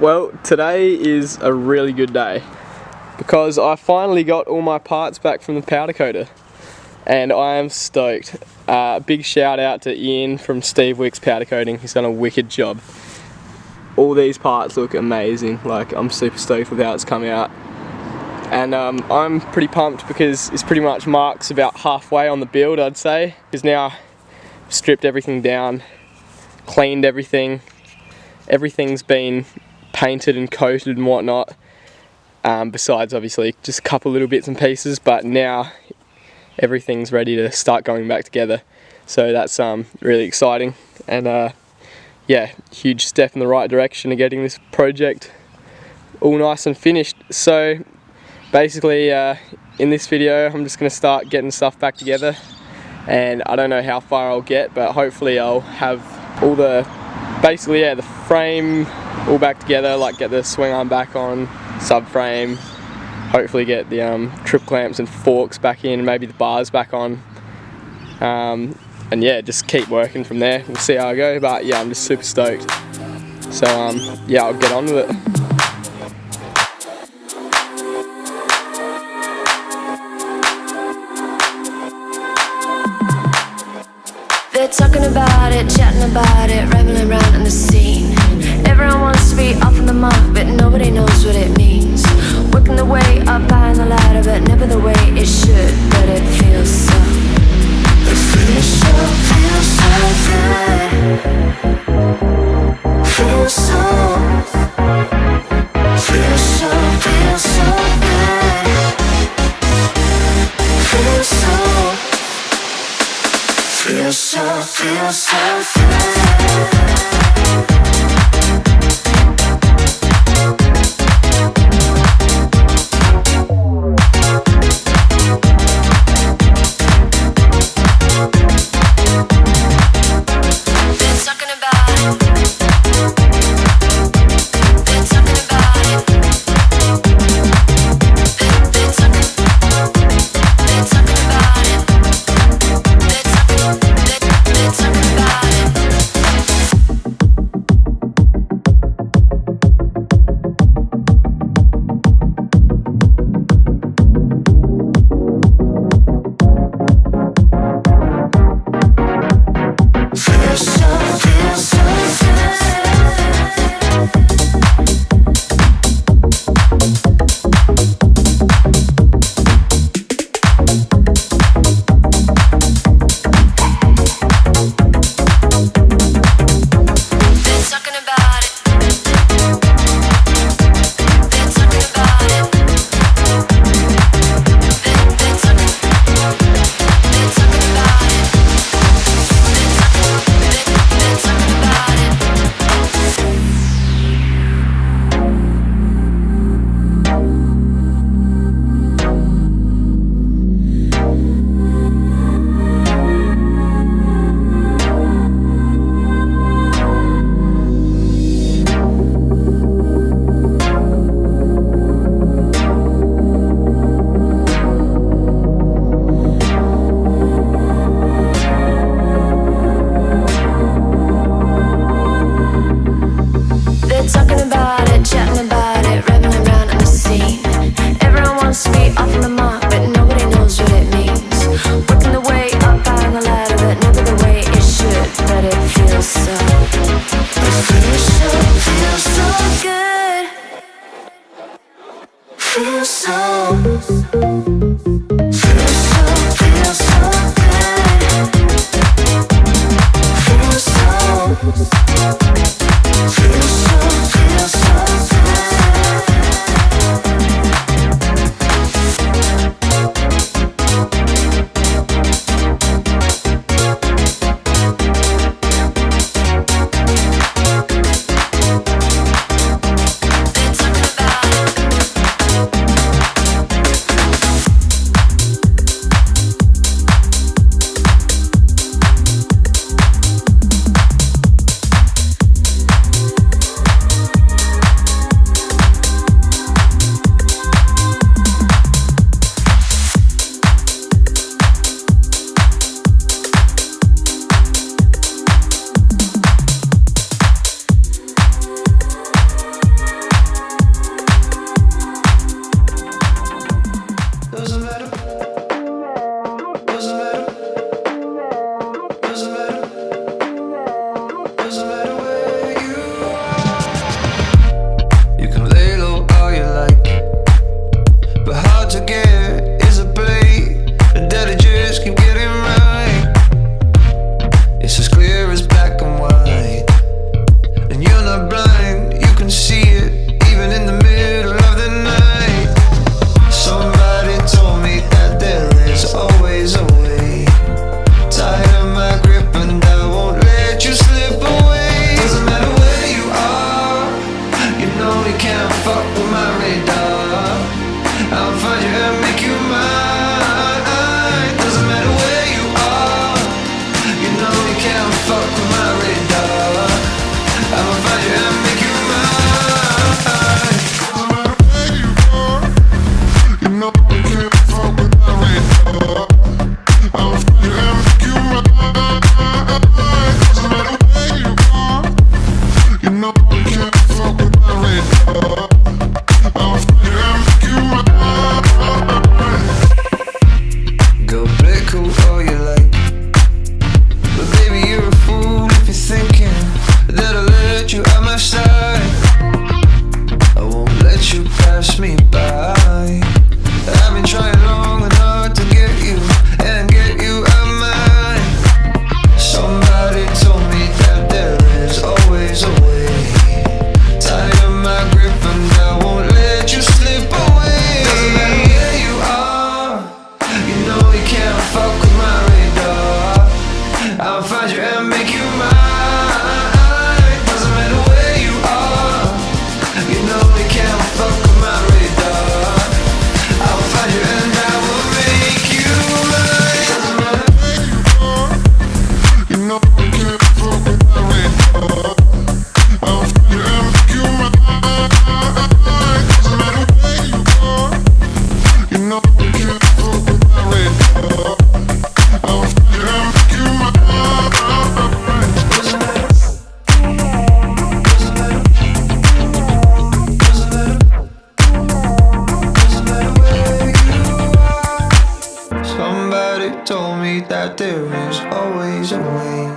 Well, today is a really good day because I finally got all my parts back from the powder coater and I am stoked. Big shout out to Ian from Steve Wick's Powder Coating. He's done a wicked job. All these parts look amazing. Like, I'm super stoked with how it's come out. And I'm pretty pumped because it's pretty much marks about halfway on the build, I'd say. Because now I've stripped everything down, cleaned everything. Everything's been painted and coated and whatnot. Besides obviously just a couple little bits and pieces, but now everything's ready to start going back together. So that's really exciting, and yeah, huge step in the right direction of getting this project all nice and finished. So basically in this video I'm just going to start getting stuff back together, and I don't know how far I'll get, but hopefully I'll have all the the frame all back together, like get the swing arm back on, subframe, hopefully get the trip clamps and forks back in, maybe the bars back on, and yeah, just keep working from there. We'll see how I go, but yeah, I'm just super stoked. So yeah, I'll get on with it. They're talking about it, chatting about it, rambling around in the scene. Everyone wants to be off on the mark, but nobody knows what it means. Working the way up high on the ladder, but never the way it should. But it feels so, it feels so good. Feels so good. Feels so good. you can't fuck with my radar. I'll find you and make you mine. Doesn't matter where you are. You know you can't fuck with my radar. I'll find you and make you mine. You know you can't fuck with my radar. I'll find you and make you mine. Doesn't matter where you are. You know you can't fuck with my radar. I'll find you and make you mine. Go play cool all you like, but baby you're a fool if you're thinking that I'll let you out my sight. I won't let you pass me by. I've been trying long and hard to get you and get you out of mine. Somebody told me that there is always a way. Tighten my grip and I won't let you slip away. Doesn't matter where you are. You know you can't fuck with my radar. I'll find you and make you mine. Doesn't matter where you are. You know you can't fuck with my radar. I'll find you and I will make you mine. Doesn't matter where you are. You know you can't fuck with my radar. I'll find you and make you mine. Doesn't matter where you are. You know you can't fuck with my radar. I'll find you and make you mine. Doesn't matter. Doesn't matter. Doesn't matter. Doesn't matter where you are. Somebody told me that there is always a way.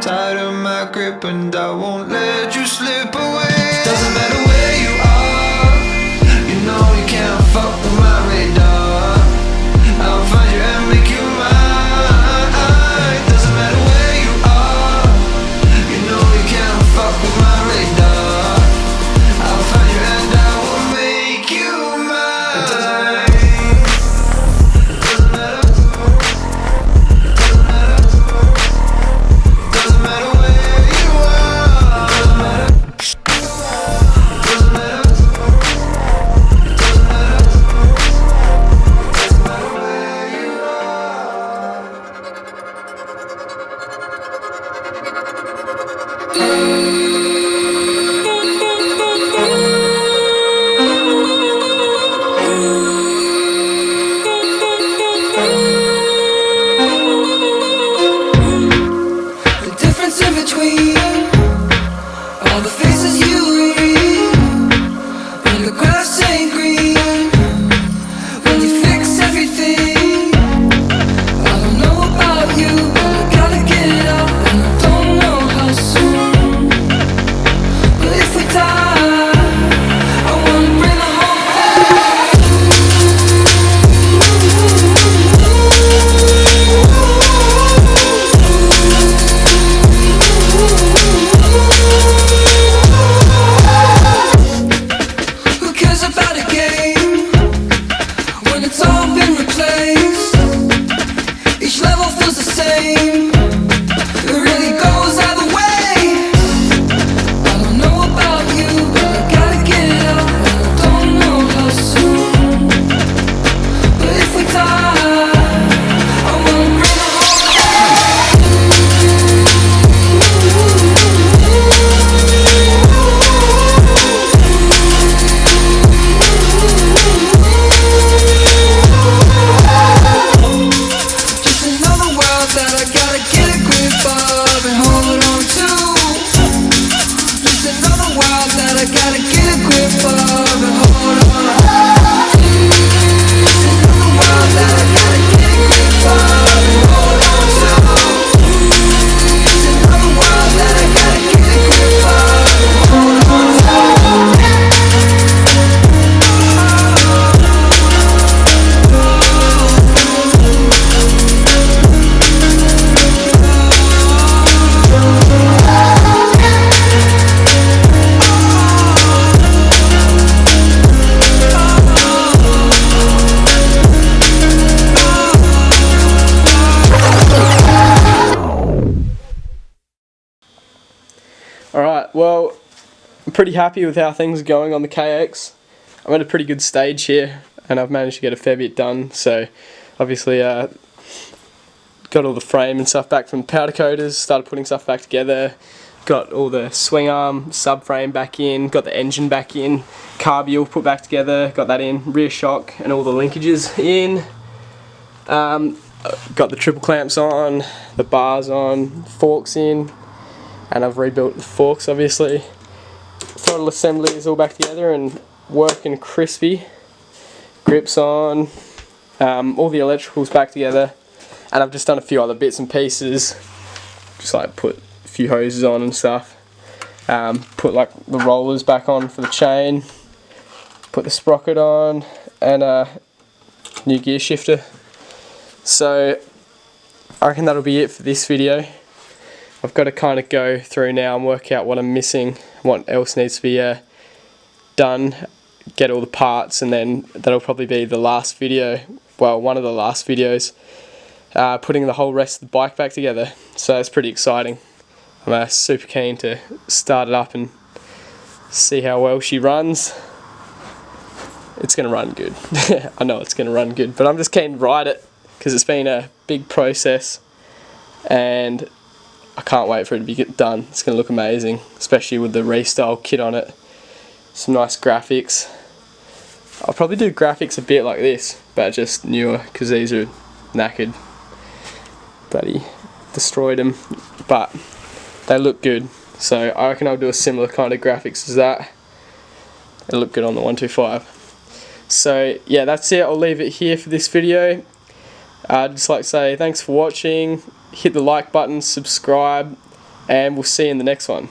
Tighten my grip and I won't let you slip away. Doesn't matter where you are. You know you can't fuck with my radar. I'll find you and make you mine. Doesn't matter where you are. You know you can't fuck with my radar. I'll find you and I will make you mine. It doesn't matter. It doesn't matter. It doesn't matter. Doesn't matter where you are. Doesn't matter. Doesn't matter. Doesn't matter. Doesn't matter where you The difference in between all the faces you read when the grass ain't green, when you fix everything. I don't know about you, but I gotta get it out, and I don't know how soon. But if we die, I wanna bring the whole Who cares about a game when it's all been replaced? Each level feels the same. It really goes either way. I don't know about you, but I gotta get it out, and I don't know how soon. But if we die, I wanna bring the whole Just another world that I gotta get a grip of and hold on to. Just another world that I gotta get a grip of and hold on. Just another world that I gotta get a grip of and hold on to. Just another world that I gotta get a grip of and hold on to. pretty happy with how things are going on the KX. I'm at a pretty good stage here, and I've managed to get a fair bit done. So obviously got all the frame and stuff back from the powder coaters, started putting stuff back together, got all the swing arm subframe back in, got the engine back in, carbial put back together, got that in, rear shock and all the linkages in, got the triple clamps on, the bars on, forks in, and I've rebuilt the forks obviously. Total assembly is all back together and working crispy, grips on, all the electricals back together, and I've just done a few other bits and pieces, just like put a few hoses on and stuff, put like the rollers back on for the chain, put the sprocket on, and a new gear shifter. So I reckon that'll be it for this video. I've got to kind of go through now and work out what I'm missing, what else needs to be done, get all the parts, and then that'll probably be the last video, well, one of the last videos, putting the whole rest of the bike back together. So it's pretty exciting. I'm super keen to start it up and see how well she runs. It's going to run good. I know it's going to run good, but I'm just keen to ride it because it's been a big process and I can't wait for it to be done. It's going to look amazing, especially with the restyle kit on it. Some nice graphics. I'll probably do graphics a bit like this, but just newer because these are knackered. Bloody destroyed them, but they look good. So I reckon I'll do a similar kind of graphics as that. It'll look good on the 125. So yeah, that's it. I'll leave it here for this video. I'd just like to say thanks for watching. Hit the like button, subscribe, and we'll see you in the next one.